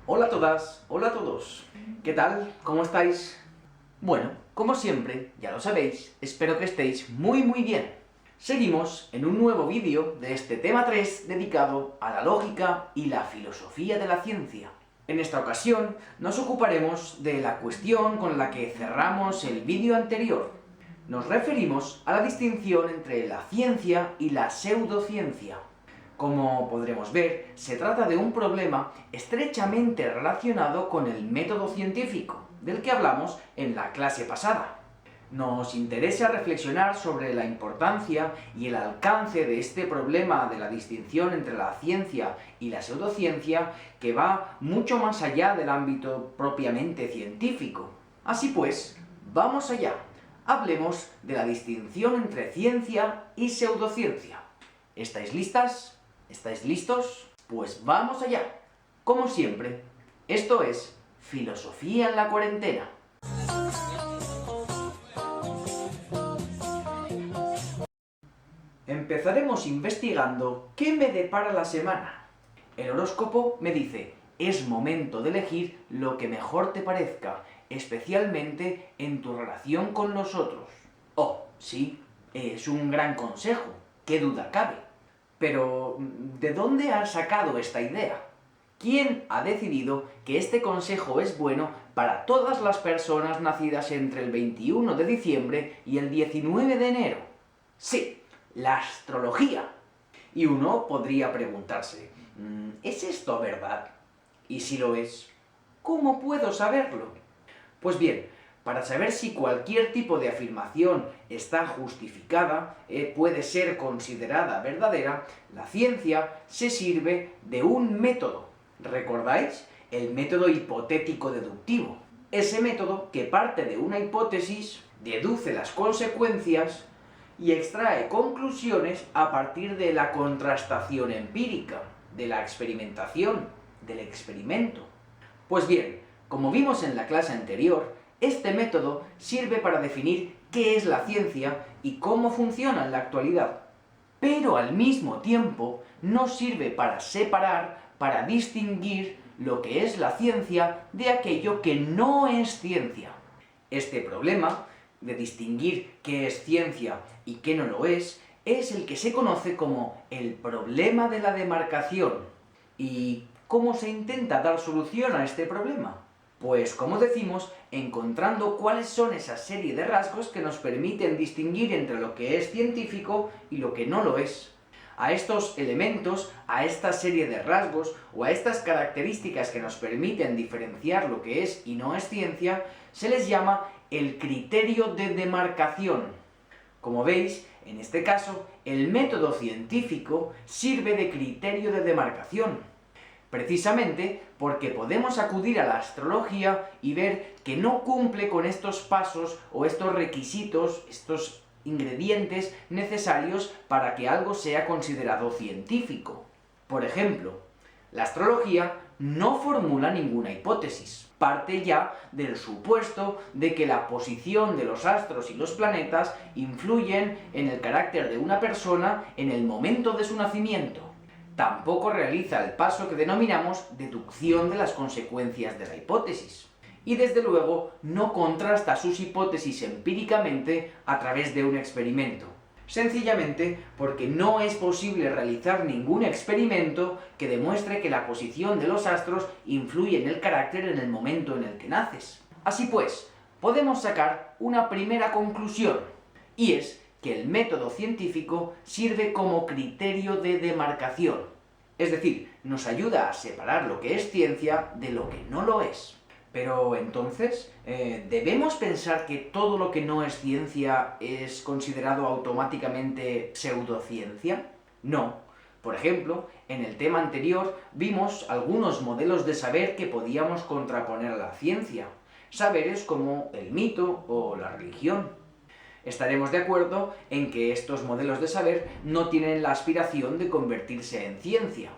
Hola a todas, hola a todos. ¿Qué tal? ¿Cómo estáis? Bueno, como siempre, ya lo sabéis, espero que estéis muy bien. Seguimos en un nuevo vídeo de este tema 3 dedicado a la lógica y la filosofía de la ciencia. En esta ocasión nos ocuparemos de la cuestión con la que cerramos el vídeo anterior. Nos referimos a la distinción entre la ciencia y la pseudociencia. Como podremos ver, se trata de un problema estrechamente relacionado con el método científico, del que hablamos en la clase pasada. Nos interesa reflexionar sobre la importancia y el alcance de este problema de la distinción entre la ciencia y la pseudociencia, que va mucho más allá del ámbito propiamente científico. Así pues, vamos allá. Hablemos de la distinción entre ciencia y pseudociencia. ¿Estáis listas? ¿Estáis listos? Pues vamos allá. Como siempre, esto es Filosofía en la Cuarentena. Empezaremos investigando qué me depara la semana. El horóscopo me dice, es momento de elegir lo que mejor te parezca, especialmente en tu relación con los otros. Oh, sí, es un gran consejo, qué duda cabe. Pero, ¿de dónde has sacado esta idea? ¿Quién ha decidido que este consejo es bueno para todas las personas nacidas entre el 21 de diciembre y el 19 de enero? Sí, la astrología. Y uno podría preguntarse, ¿es esto verdad? Y si lo es, ¿cómo puedo saberlo? Pues bien, para saber si cualquier tipo de afirmación está justificada, puede ser considerada verdadera, la ciencia se sirve de un método. ¿Recordáis? El método hipotético-deductivo. Ese método que parte de una hipótesis, deduce las consecuencias y extrae conclusiones a partir de la contrastación empírica, de la experimentación, del experimento. Pues bien, como vimos en la clase anterior, este método sirve para definir qué es la ciencia y cómo funciona en la actualidad. Pero al mismo tiempo no sirve para separar, para distinguir lo que es la ciencia de aquello que no es ciencia. Este problema de distinguir qué es ciencia y qué no lo es el que se conoce como el problema de la demarcación. ¿Y cómo se intenta dar solución a este problema? Pues, como decimos, encontrando cuáles son esa serie de rasgos que nos permiten distinguir entre lo que es científico y lo que no lo es. A estos elementos, a esta serie de rasgos o a estas características que nos permiten diferenciar lo que es y no es ciencia, se les llama el criterio de demarcación. Como veis, en este caso, el método científico sirve de criterio de demarcación. Precisamente porque podemos acudir a la astrología y ver que no cumple con estos pasos o estos requisitos, estos ingredientes necesarios para que algo sea considerado científico. Por ejemplo, la astrología no formula ninguna hipótesis. Parte ya del supuesto de que la posición de los astros y los planetas influyen en el carácter de una persona en el momento de su nacimiento. Tampoco realiza el paso que denominamos deducción de las consecuencias de la hipótesis. Y desde luego no contrasta sus hipótesis empíricamente a través de un experimento. Sencillamente porque no es posible realizar ningún experimento que demuestre que la posición de los astros influye en el carácter en el momento en el que naces. Así pues, podemos sacar una primera conclusión, y es que el método científico sirve como criterio de demarcación. Es decir, nos ayuda a separar lo que es ciencia de lo que no lo es. Pero entonces, ¿debemos pensar que todo lo que no es ciencia es considerado automáticamente pseudociencia? No. Por ejemplo, en el tema anterior vimos algunos modelos de saber que podíamos contraponer a la ciencia. Saberes como el mito o la religión. Estaremos de acuerdo en que estos modelos de saber no tienen la aspiración de convertirse en ciencia.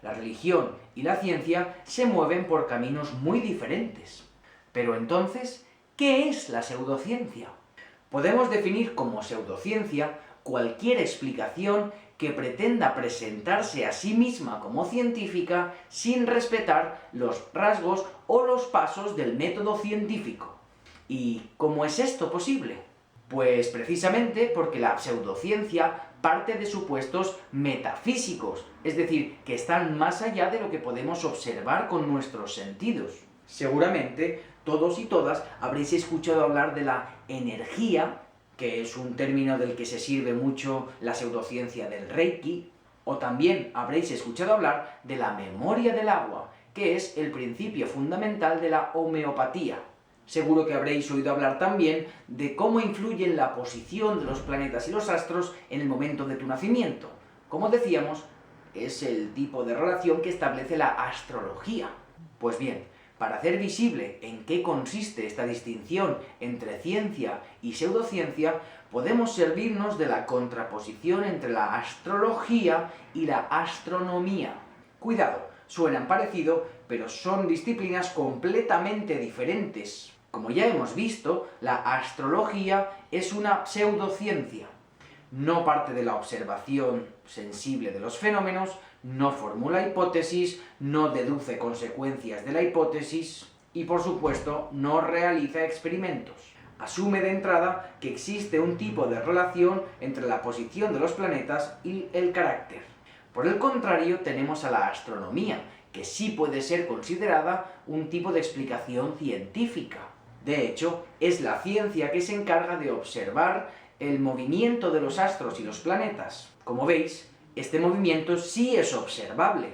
La religión y la ciencia se mueven por caminos muy diferentes. Pero entonces, ¿qué es la pseudociencia? Podemos definir como pseudociencia cualquier explicación que pretenda presentarse a sí misma como científica sin respetar los rasgos o los pasos del método científico. ¿Y cómo es esto posible? Pues precisamente porque la pseudociencia parte de supuestos metafísicos, es decir, que están más allá de lo que podemos observar con nuestros sentidos. Seguramente todos y todas habréis escuchado hablar de la energía, que es un término del que se sirve mucho la pseudociencia del Reiki, o también habréis escuchado hablar de la memoria del agua, que es el principio fundamental de la homeopatía. Seguro que habréis oído hablar también de cómo influyen la posición de los planetas y los astros en el momento de tu nacimiento. Como decíamos, es el tipo de relación que establece la astrología. Pues bien, para hacer visible en qué consiste esta distinción entre ciencia y pseudociencia, podemos servirnos de la contraposición entre la astrología y la astronomía. Cuidado, suenan parecido, pero son disciplinas completamente diferentes. Como ya hemos visto, la astrología es una pseudociencia. No parte de la observación sensible de los fenómenos, no formula hipótesis, no deduce consecuencias de la hipótesis y, por supuesto, no realiza experimentos. Asume de entrada que existe un tipo de relación entre la posición de los planetas y el carácter. Por el contrario, tenemos a la astronomía, que sí puede ser considerada un tipo de explicación científica. De hecho, es la ciencia que se encarga de observar el movimiento de los astros y los planetas. Como veis, este movimiento sí es observable.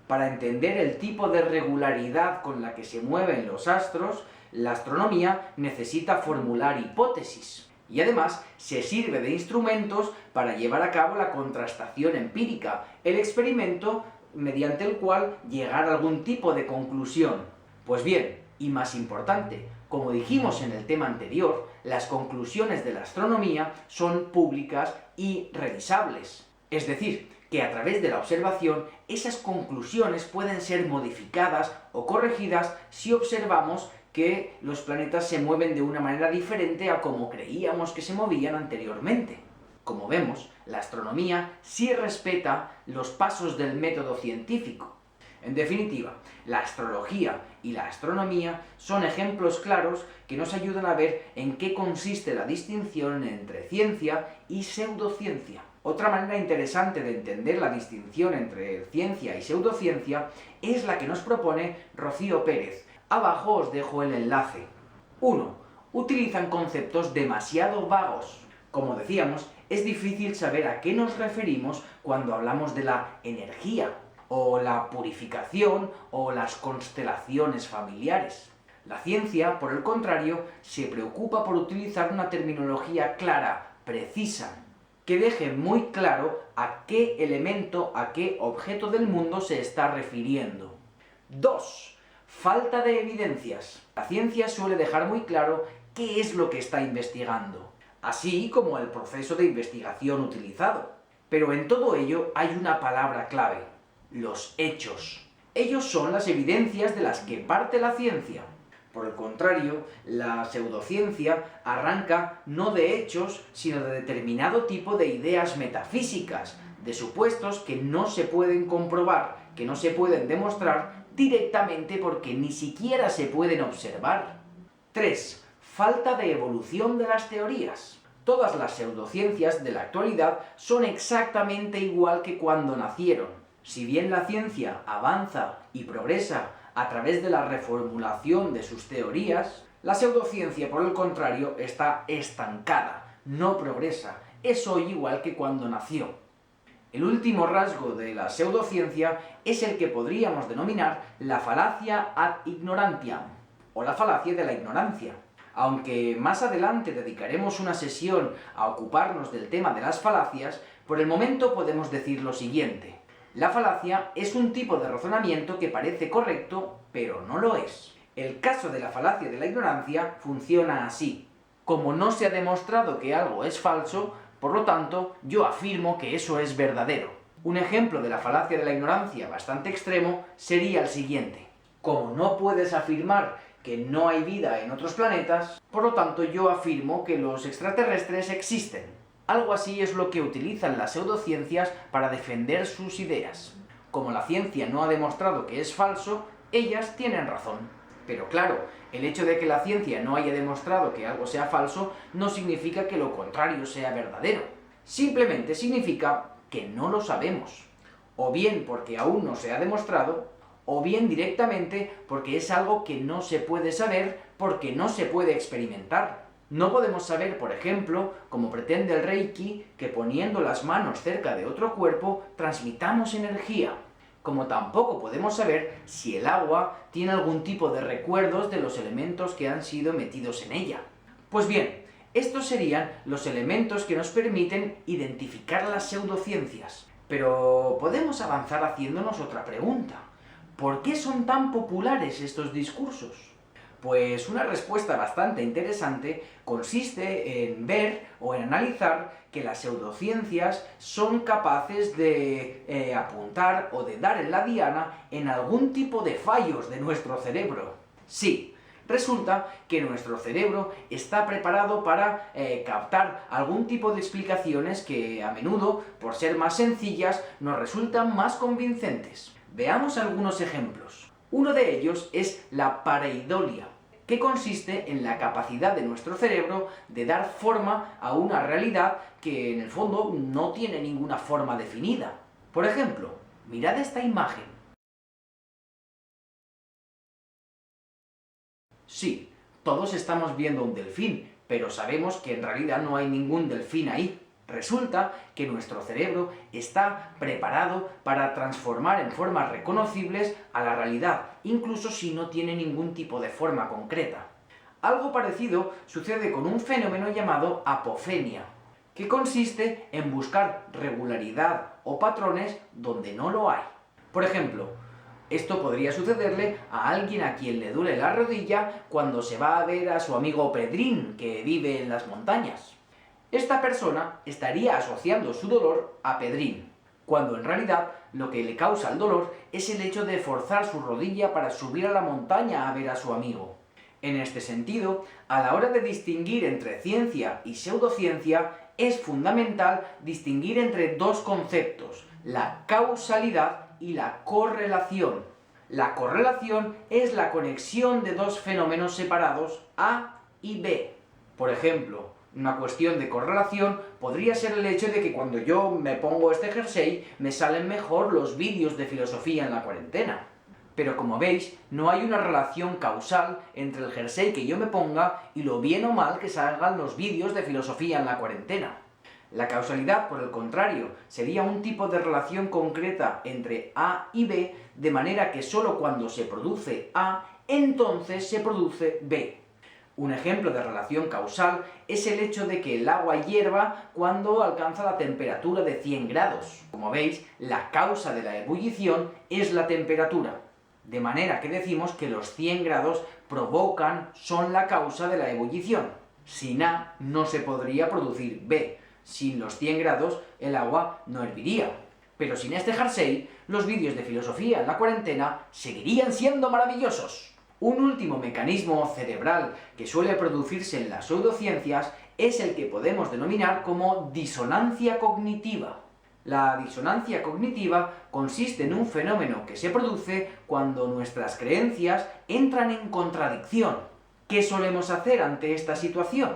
Para entender el tipo de regularidad con la que se mueven los astros, la astronomía necesita formular hipótesis. Y además, se sirve de instrumentos para llevar a cabo la contrastación empírica, el experimento mediante el cual llegar a algún tipo de conclusión. Pues bien, y más importante, como dijimos en el tema anterior, las conclusiones de la astronomía son públicas y revisables. Es decir, que a través de la observación, esas conclusiones pueden ser modificadas o corregidas si observamos que los planetas se mueven de una manera diferente a como creíamos que se movían anteriormente. Como vemos, la astronomía sí respeta los pasos del método científico. En definitiva, la astrología y la astronomía son ejemplos claros que nos ayudan a ver en qué consiste la distinción entre ciencia y pseudociencia. Otra manera interesante de entender la distinción entre ciencia y pseudociencia es la que nos propone Rocío Pérez. Abajo os dejo el enlace. 1. Utilizan conceptos demasiado vagos. Como decíamos, es difícil saber a qué nos referimos cuando hablamos de la energía, o la purificación, o las constelaciones familiares. La ciencia, por el contrario, se preocupa por utilizar una terminología clara, precisa, que deje muy claro a qué elemento, a qué objeto del mundo se está refiriendo. 2. Falta de evidencias. La ciencia suele dejar muy claro qué es lo que está investigando, así como el proceso de investigación utilizado. Pero en todo ello hay una palabra clave: los hechos. Ellos son las evidencias de las que parte la ciencia. Por el contrario, la pseudociencia arranca no de hechos, sino de determinado tipo de ideas metafísicas, de supuestos que no se pueden comprobar, que no se pueden demostrar directamente porque ni siquiera se pueden observar. 3. Falta de evolución de las teorías. Todas las pseudociencias de la actualidad son exactamente igual que cuando nacieron. Si bien la ciencia avanza y progresa a través de la reformulación de sus teorías, la pseudociencia, por el contrario, está estancada, no progresa, es hoy igual que cuando nació. El último rasgo de la pseudociencia es el que podríamos denominar la falacia ad ignorantiam, o la falacia de la ignorancia. Aunque más adelante dedicaremos una sesión a ocuparnos del tema de las falacias, por el momento podemos decir lo siguiente. La falacia es un tipo de razonamiento que parece correcto, pero no lo es. El caso de la falacia de la ignorancia funciona así. Como no se ha demostrado que algo es falso, por lo tanto, yo afirmo que eso es verdadero. Un ejemplo de la falacia de la ignorancia bastante extremo sería el siguiente. Como no puedes afirmar que no hay vida en otros planetas, por lo tanto yo afirmo que los extraterrestres existen. Algo así es lo que utilizan las pseudociencias para defender sus ideas. Como la ciencia no ha demostrado que es falso, ellas tienen razón. Pero claro, el hecho de que la ciencia no haya demostrado que algo sea falso no significa que lo contrario sea verdadero. Simplemente significa que no lo sabemos. O bien porque aún no se ha demostrado, o bien directamente porque es algo que no se puede saber porque no se puede experimentar. No podemos saber, por ejemplo, como pretende el Reiki, que poniendo las manos cerca de otro cuerpo transmitamos energía. Como tampoco podemos saber si el agua tiene algún tipo de recuerdos de los elementos que han sido metidos en ella. Pues bien, estos serían los elementos que nos permiten identificar las pseudociencias. Pero podemos avanzar haciéndonos otra pregunta. ¿Por qué son tan populares estos discursos? Pues una respuesta bastante interesante consiste en ver o en analizar que las pseudociencias son capaces de apuntar o de dar en la diana en algún tipo de fallos de nuestro cerebro. Sí, resulta que nuestro cerebro está preparado para captar algún tipo de explicaciones que a menudo, por ser más sencillas, nos resultan más convincentes. Veamos algunos ejemplos. Uno de ellos es la pareidolia, que consiste en la capacidad de nuestro cerebro de dar forma a una realidad que en el fondo no tiene ninguna forma definida. Por ejemplo, mirad esta imagen. Sí, todos estamos viendo un delfín, pero sabemos que en realidad no hay ningún delfín ahí. Resulta que nuestro cerebro está preparado para transformar en formas reconocibles a la realidad, incluso si no tiene ningún tipo de forma concreta. Algo parecido sucede con un fenómeno llamado apofenia, que consiste en buscar regularidad o patrones donde no lo hay. Por ejemplo, esto podría sucederle a alguien a quien le duele la rodilla cuando se va a ver a su amigo Pedrín, que vive en las montañas. Esta persona estaría asociando su dolor a Pedrín, cuando en realidad lo que le causa el dolor es el hecho de forzar su rodilla para subir a la montaña a ver a su amigo. En este sentido, a la hora de distinguir entre ciencia y pseudociencia, es fundamental distinguir entre dos conceptos, la causalidad y la correlación. La correlación es la conexión de dos fenómenos separados, A y B. Por ejemplo, una cuestión de correlación podría ser el hecho de que cuando yo me pongo este jersey me salen mejor los vídeos de filosofía en la cuarentena. Pero como veis, no hay una relación causal entre el jersey que yo me ponga y lo bien o mal que salgan los vídeos de filosofía en la cuarentena. La causalidad, por el contrario, sería un tipo de relación concreta entre A y B, de manera que solo cuando se produce A, entonces se produce B. Un ejemplo de relación causal es el hecho de que el agua hierva cuando alcanza la temperatura de 100 grados. Como veis, la causa de la ebullición es la temperatura. De manera que decimos que los 100 grados son la causa de la ebullición. Sin A no se podría producir B. Sin los 100 grados el agua no herviría. Pero sin este jersey, los vídeos de filosofía en la cuarentena seguirían siendo maravillosos. Un último mecanismo cerebral que suele producirse en las pseudociencias es el que podemos denominar como disonancia cognitiva. La disonancia cognitiva consiste en un fenómeno que se produce cuando nuestras creencias entran en contradicción. ¿Qué solemos hacer ante esta situación?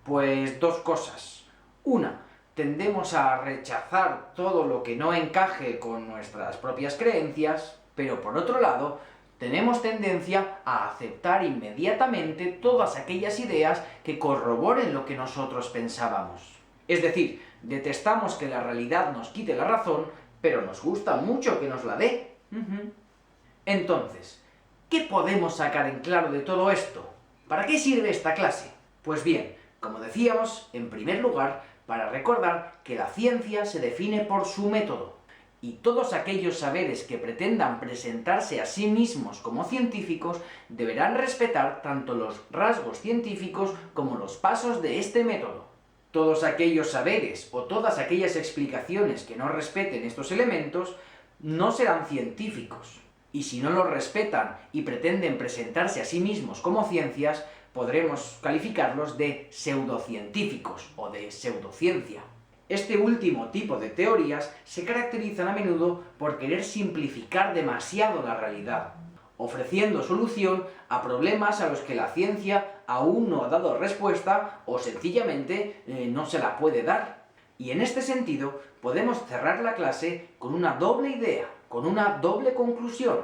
Pues dos cosas. Una, tendemos a rechazar todo lo que no encaje con nuestras propias creencias, pero por otro lado, tenemos tendencia a aceptar inmediatamente todas aquellas ideas que corroboren lo que nosotros pensábamos. Es decir, detestamos que la realidad nos quite la razón, pero nos gusta mucho que nos la dé. Entonces, ¿qué podemos sacar en claro de todo esto? ¿Para qué sirve esta clase? Pues bien, como decíamos, en primer lugar, para recordar que la ciencia se define por su método. Y todos aquellos saberes que pretendan presentarse a sí mismos como científicos deberán respetar tanto los rasgos científicos como los pasos de este método. Todos aquellos saberes o todas aquellas explicaciones que no respeten estos elementos no serán científicos. Y si no los respetan y pretenden presentarse a sí mismos como ciencias, podremos calificarlos de pseudocientíficos o de pseudociencia. Este último tipo de teorías se caracterizan a menudo por querer simplificar demasiado la realidad, ofreciendo solución a problemas a los que la ciencia aún no ha dado respuesta o sencillamente no se la puede dar. Y en este sentido podemos cerrar la clase con una doble idea, con una doble conclusión.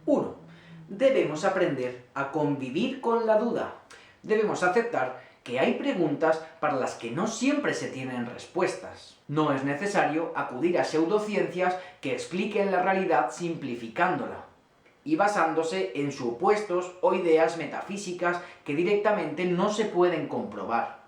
1. Debemos aprender a convivir con la duda. Debemos aceptar que hay preguntas para las que no siempre se tienen respuestas. No es necesario acudir a pseudociencias que expliquen la realidad simplificándola y basándose en supuestos o ideas metafísicas que directamente no se pueden comprobar.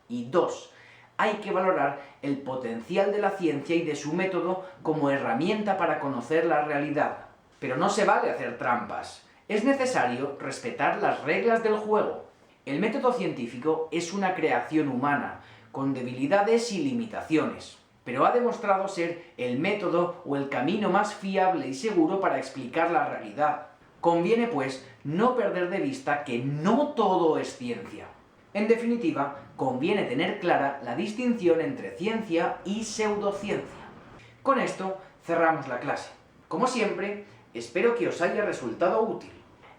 Y 2. Hay que valorar el potencial de la ciencia y de su método como herramienta para conocer la realidad. Pero no se vale hacer trampas. Es necesario respetar las reglas del juego. El método científico es una creación humana, con debilidades y limitaciones, pero ha demostrado ser el método o el camino más fiable y seguro para explicar la realidad. Conviene, pues, no perder de vista que no todo es ciencia. En definitiva, conviene tener clara la distinción entre ciencia y pseudociencia. Con esto cerramos la clase. Como siempre, espero que os haya resultado útil.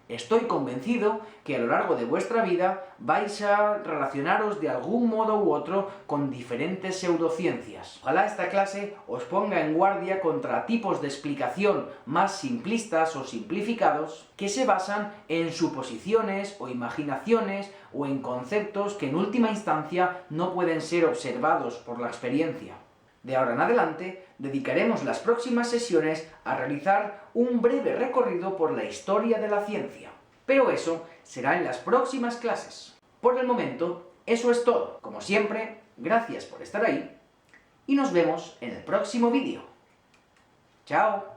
Estoy convencido que a lo largo de vuestra vida vais a relacionaros de algún modo u otro con diferentes pseudociencias. Ojalá esta clase os ponga en guardia contra tipos de explicación más simplistas o simplificados que se basan en suposiciones o imaginaciones o en conceptos que en última instancia no pueden ser observados por la experiencia. De ahora en adelante, dedicaremos las próximas sesiones a realizar un breve recorrido por la historia de la ciencia. Pero eso será en las próximas clases. Por el momento, eso es todo. Como siempre, gracias por estar ahí y nos vemos en el próximo vídeo. ¡Chao!